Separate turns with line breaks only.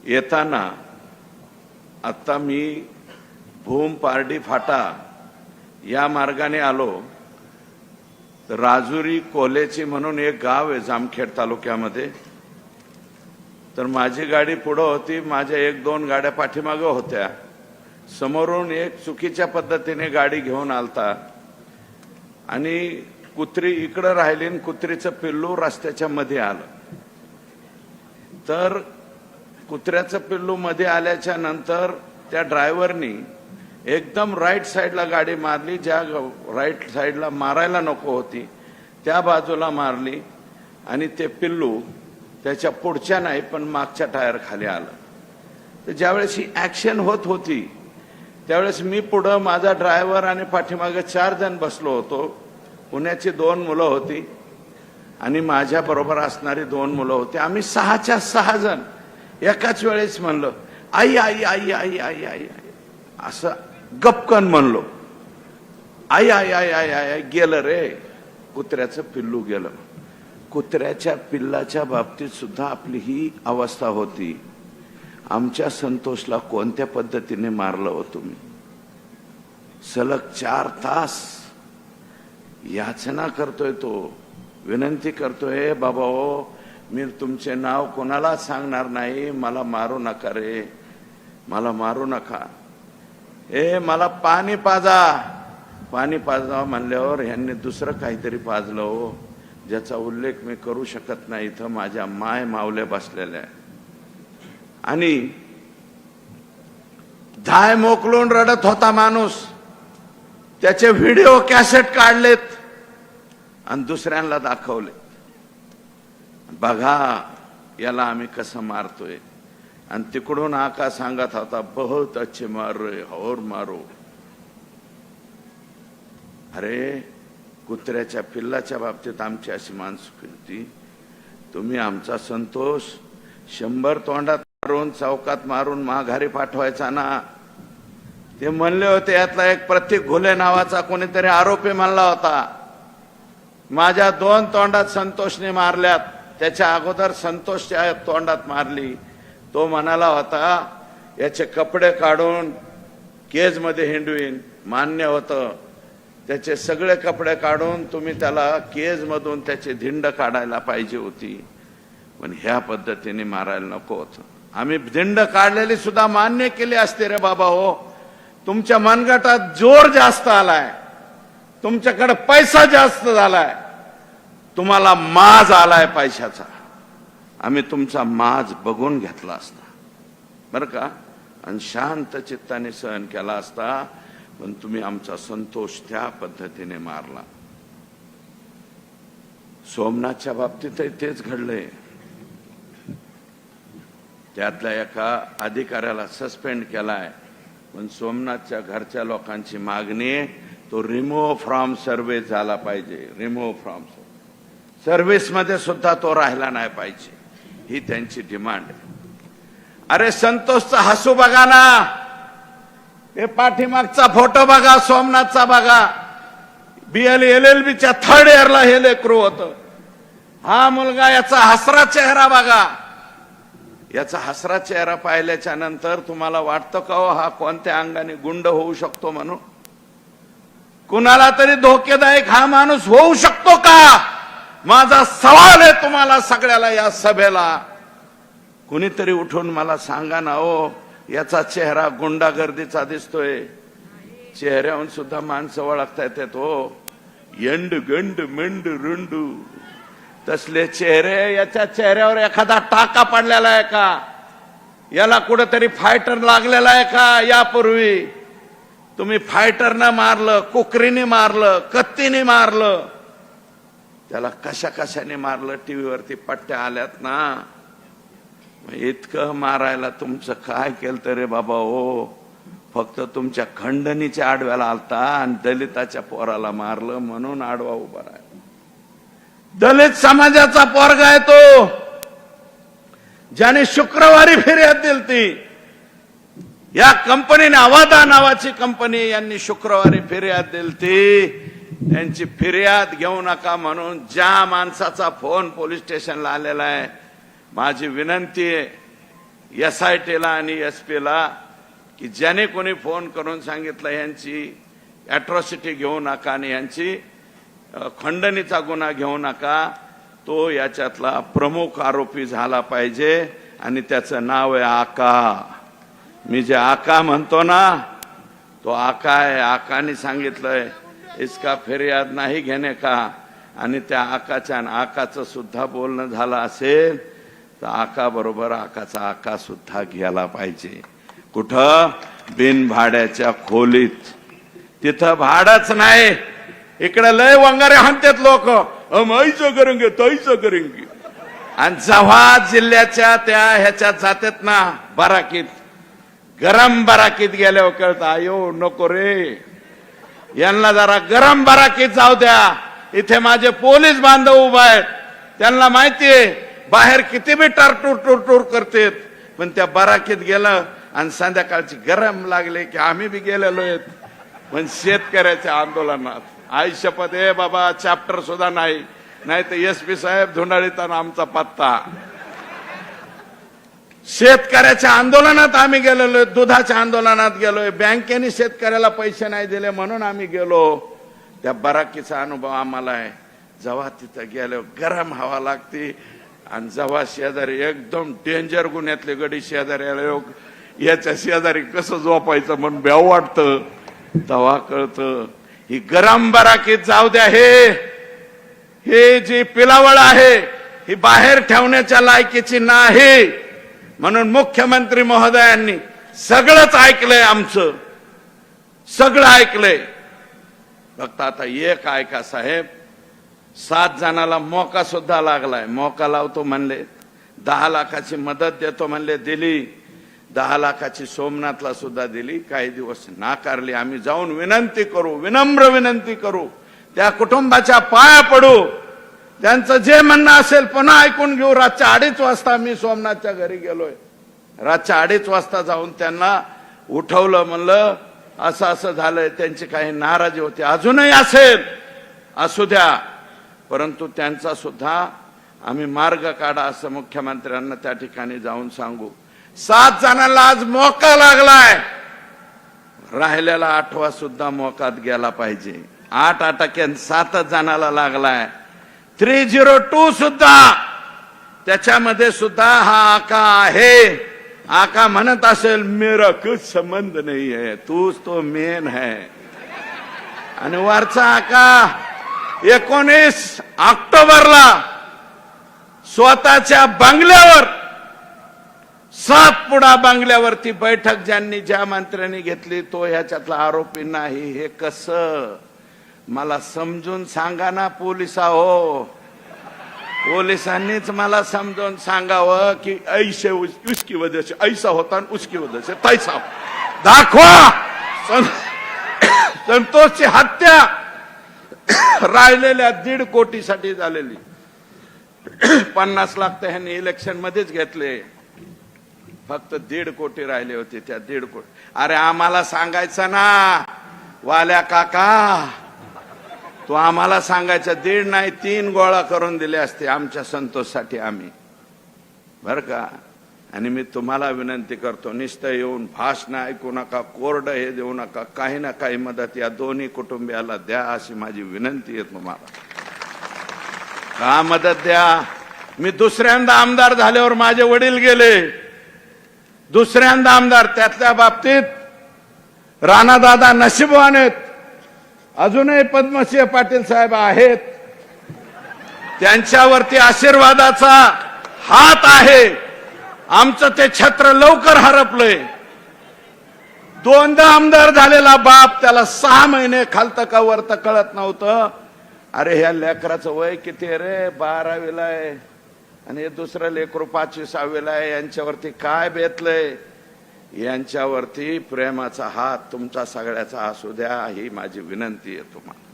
येताना आता मी भूम पारडी फाटा या मार्गाने आलो तर राजुरी कोलेची म्हणून एक गाव आहे जामखेड तालुक्यामध्ये। तर माझी गाडी पुढे होती, माझ्या एक दोन गाड्या पाठीमागे होत्या। समोरून एक चुकीच्या पद्धतीने गाडी घेऊन आलता आणि कुत्री इकडे राहिली आणि कुत्रीचं पिल्लू रस्त्याच्या मध्ये आलं। तर कुत्र्याचं पिल्लू मध्ये आल्याच्या नंतर त्या ड्रायव्हरनी एकदम राईट साईडला गाडी मारली, ज्या राईट साईडला मारायला नको होती त्या बाजूला मारली आणि ते पिल्लू त्याच्या पुढच्या नाही पण मागच्या टायर खाली आलं। तर ज्यावेळेस ही ऍक्शन होत होती त्यावेळेस मी पुढे, माझा ड्रायव्हर आणि पाठीमागे 4 जण बसलो होतो। पुण्याची 2 मुलं होती आणि माझ्या बरोबर असणारी 2 मुलं होती। आम्ही 6च्या 6 जण एकाच वेळेस म्हणलं आई आई आई आई आई आई असं गपकन म्हणलो, आई आई आई आई आई। गेलं रे, कुत्र्याचं पिल्लू गेलं। कुत्र्याच्या पिल्लाच्या बाबतीत सुद्धा आपली ही अवस्था होती। आमच्या संतोषला कोणत्या पद्धतीने मारलं हो तुम्ही? सलग 4 तास याचना करतोय तो, विनंती करतोय, बाबा हो मी तुमचे नाव कोणाला सांगणार नाही, मला मारू नका रे, मला मारू नका। मला पाणी पाजा, पाणी पाजा म्हणल्यावर ह्यांनी दुसरं काहीतरी पाजलं हो, ज्याचा उल्लेख मी करू शकत नाही। इथं माझ्या माय मावल्या बसलेल्या आणि धाय मोकलून रडत होता माणूस। त्याचे व्हिडिओ कॅसेट काढलेत आणि दुसऱ्यांना दाखवले, बघा याला आम्ही कसं मारतोय। आणि तिकडून आका सांगत होता, बहुत अच्छे मार रहे और मारो। अरे कुत्र्याच्या पिल्लाच्या बाबतीत आमची अशी मानसिकता होती, तुम्ही आमचा संतोष 100 तोंडात मारून चौकात मारून माघारी पाठवायचा ना। ते म्हणले होते, यातला एक प्रतीक घुले नावाचा कोणीतरी आरोपी म्हणला होता, माझ्या 2 तोंडात संतोषने मारल्यात, त्याच्या अगोदर संतोषच्या तोंडात मारली। तो म्हणाला होता याचे कपडे काढून केज मध्ये हिंडवीन, मान्य होतं। त्याचे सगळे कपडे काढून तुम्ही त्याला केज मधून त्याची धिंड काढायला पाहिजे होती, पण ह्या पद्धतीने मारायला नको होतं। आम्ही धिंड काढलेली सुद्धा मान्य केली असते रे बाबा हो। तुमच्या मनगटात जोर जास्त आलाय, तुमच्याकडे पैसा जास्त झालाय, तुम्हाला माज आलाय पैशाचा, आम्ही तुमचा माज बघून घेतला असता बरं का, आणि शांत चित्ताने सहन केला असता, पण तुम्ही आमचा संतोष त्या पद्धतीने मारला। सोमनाथच्या बाबतीतही तेच घडलंय। त्यातल्या एका अधिकाऱ्याला सस्पेंड केलाय, पण सोमनाथच्या घरच्या लोकांची मागणी तो रिमूव्ह फ्रॉम सर्व्हिस झाला पाहिजे, रिमूव्ह फ्रॉम सर्व्हिस मध्ये सुद्धा तो राहिला नाही पाहिजे, ही त्यांची डिमांड आहे। अरे संतोषचा हसू बघा ना, हे पाठीमागचा फोटो बघा, सोमनाथचा बघा, LLBच्या 3rd इयरला हे लेकरू होतं। हा मुलगा, याचा हसरा चेहरा बघा, याचा हसरा चेहरा पाहिल्याच्या नंतर तुम्हाला वाटतं का हो हा कोणत्या अंगाने गुंड होऊ शकतो म्हणून? कुणाला तरी धोकेदायक हा माणूस होऊ शकतो का? माझा सवाल आहे तुम्हाला सगळ्याला या सभेला, कुणीतरी उठून मला सांगा ना हो, याचा चेहरा गुंडागर्दीचा दिसतोय, चेहऱ्याहून सुद्धा माणसं ओळखता येतात हो, यंड गंड मेंड रुंडू तसले चेहरे। याच्या चेहऱ्यावर एखादा टाका पडलेला आहे का? याला कुठेतरी फायटर लागलेला आहे का? यापूर्वी तुम्ही फायटरनं मारलं, कुकरीने मारलं, कत्तीने मारलं, त्याला कशा कशाने मारलं, टीव्हीवरती पट्ट्या आल्यात ना। इतकं मारायला तुमचं काय केलं रे बाबा हो? फक्त तुमच्या खंडणीच्या आडव्याला आलता आणि दलिताच्या पोराला मारलं म्हणून आडवा उभा राहिला। दलित समाजाचा पोरगा आहे तो, ज्याने शुक्रवारी फिर्याद दिलती। या कंपनीने, अवादा नावाची कंपनी, यांनी शुक्रवारी फिर्याद दिलती। त्यांची फिर्याद घेऊ नका म्हणून ज्या माणसाचा फोन पोलीस स्टेशनला आलेला आहे, माझी विनंती आहे SITला आणि SPला की ज्याने कोणी फोन करून सांगितलं यांची अॅट्रॉसिटी घेऊ नका आणि यांची खंडणीचा गुन्हा घेऊ नका, तो याच्यातला प्रमुख आरोपी झाला पाहिजे आणि त्याचं नाव आहे आका. मी जे आका म्हणतो ना तो आका आहे. आकाने सांगितलंय इसका फिर्याद नाही घेणे का, आणि त्या आकाचं सुद्धा बोलणं झालं असेल तर आका बरोबर आकाचा आका सुद्धा घ्यायला पाहिजे. कुठं? बिन भाड्याच्या खोलीत. तिथं भाडच नाही. इकडे लय वंगारे हाणतात लोक, ऐचं करेंगे तैचं करेंगे. आणि जेव्हा जिल्ह्याच्या त्या ह्याच्यात जातात ना बराकीत, गरम बराकीत गेल्यावर कळतं आयो नको रे, यांना जरा गरम बराकीत जाऊ द्या. इथे माझे पोलीस बांधव उभा आहेत, त्यांना माहितीये बाहेर किती बी टूर करतेत, पण त्या बराकीत गेलं आणि संध्याकाळची गरम लागले की आम्ही बी गेलेलो आहेत. पण शेतकऱ्याच्या आंदोलनात आई शपथ आहे बाबा, चॅप्टर सुद्धा नाही, नाही तर SP साहेब धुंडाळीताना आमचा पत्ता. शेतकऱ्याच्या आंदोलनात आम्ही गेलेलो, दुधाच्या आंदोलनात गेलोय, बँकेने शेतकऱ्याला पैसे नाही दिले म्हणून आम्ही गेलो. त्या बराकीचा अनुभव आम्हाला आहे. जेव्हा तिथं गेलो गरम हवा लागते आणि जेव्हा शेजारी एकदम डेंजर गुन्ह्यातले गडी शेजारी आले, याच्या शेजारी कसं झोपायचं म्हणून भ्याव वाटतं, तेव्हा कळतं ही गरम बराकीत जाऊ द्या. हे जी पिलावळ आहे ही बाहेर ठेवण्याच्या लायकीची नाही. म्हणून मुख्यमंत्री महोदयांनी सगळंच ऐकलंय, आमचं सगळं ऐकलंय. फक्त आता एक ऐका साहेब, 7 जणाला मोका सुद्धा लागलाय. मोका लावतो म्हणले, 10 लाखाची मदत देतो म्हणले, दिली. 10 लाखाची सोमनाथला सुद्धा दिली. काही दिवस नाकारली. आम्ही जाऊन विनंती करू, विनम्र विनंती करू, त्या कुटुंबाच्या पाया पडू, त्यांचं जे म्हणणं असेल पुन्हा ऐकून घेऊ. रातच्या 2:30 वाजता मी सोमनाथच्या घरी गेलोय. रातच्या 2:30 वाजता जाऊन त्यांना उठवलं, म्हणलं असं असं झालंय. त्यांची काही नाराजी होती, अजूनही असेल, असू द्या, परंतु त्यांचा सुद्धा आम्ही मार्ग काढा असं मुख्यमंत्र्यांना त्या ठिकाणी जाऊन सांगू. 7 जणांना आज मोका लागलाय, राहिलेला 8वा सुद्धा मोकात गेला पाहिजे. 8 अटकेन 7 जणाला लागलाय. 302 सुद्धा त्याच्यामध्ये सुद्धा हा आका आहे. आका म्हणत असेल मेरा कुछ संबंध नहीं है, तूच तो मेन है. आणि वरचा आका 19 ऑक्टोबरला स्वतःच्या बंगल्यावर, सातपुडा बंगल्यावरती बैठक ज्या मंत्र्यांनी घेतली तो ह्याच्यातला आरोपी नाही. हे कसं मला समजून सांगा ना पोलिसाहो. पोलिसांनीच मला समजून सांगावं की ऐसे उसकी वजह से ऐसा होता आणि उसकी वजह से तैसा. दाखवा. संतोषची हत्या राहिलेल्या 1.5 कोटीसाठी झालेली. 50 लाख तर ह्यांनी इलेक्शन मध्येच घेतले. फक्त 1.5 कोटी राहिले होते. त्या 1.5 कोटी अरे आम्हाला सांगायचं ना वाल्या काका, तो आम्हाला सांगायचं 1.5 नाही 3 गोळा करून दिले असते आमच्या संतोषसाठी आम्ही, बर का. आणि मी तुम्हाला विनंती करतो, नुसतं येऊन भाषण ऐकू नका, कोरडं हे देऊ नका, काही ना काही मदत या दोन्ही कुटुंबियाला द्या अशी माझी विनंती आहे तुम्हाला. का मदत द्या. मी दुसऱ्यांदा आमदार झाल्यावर माझे वडील गेले, दुसऱ्यांदा आमदार. त्यातल्या बाबतीत राणादादा नशीबवान आहेत. अजूनही पद्मसिंह पाटील साहेब आहेत, त्यांच्यावरती आशीर्वादाचा हात आहे. आमचं ते छत्र लवकर हरपलंय. 2दा आमदार झालेला बाप, त्याला 6 महिने खालतं का वरतं कळत नव्हतं. अरे ह्या लेकराचं वय किती आहे रे, 12वीला आहे, आणि हे दुसरं लेकरू 5वी-6वीला आहे. यांच्यावरती काय बेतलंय. यांच्यावरती प्रेमाचा हात तुमचा सगळ्याचा असू द्या ही माझी विनंती आहे तुम्हाला.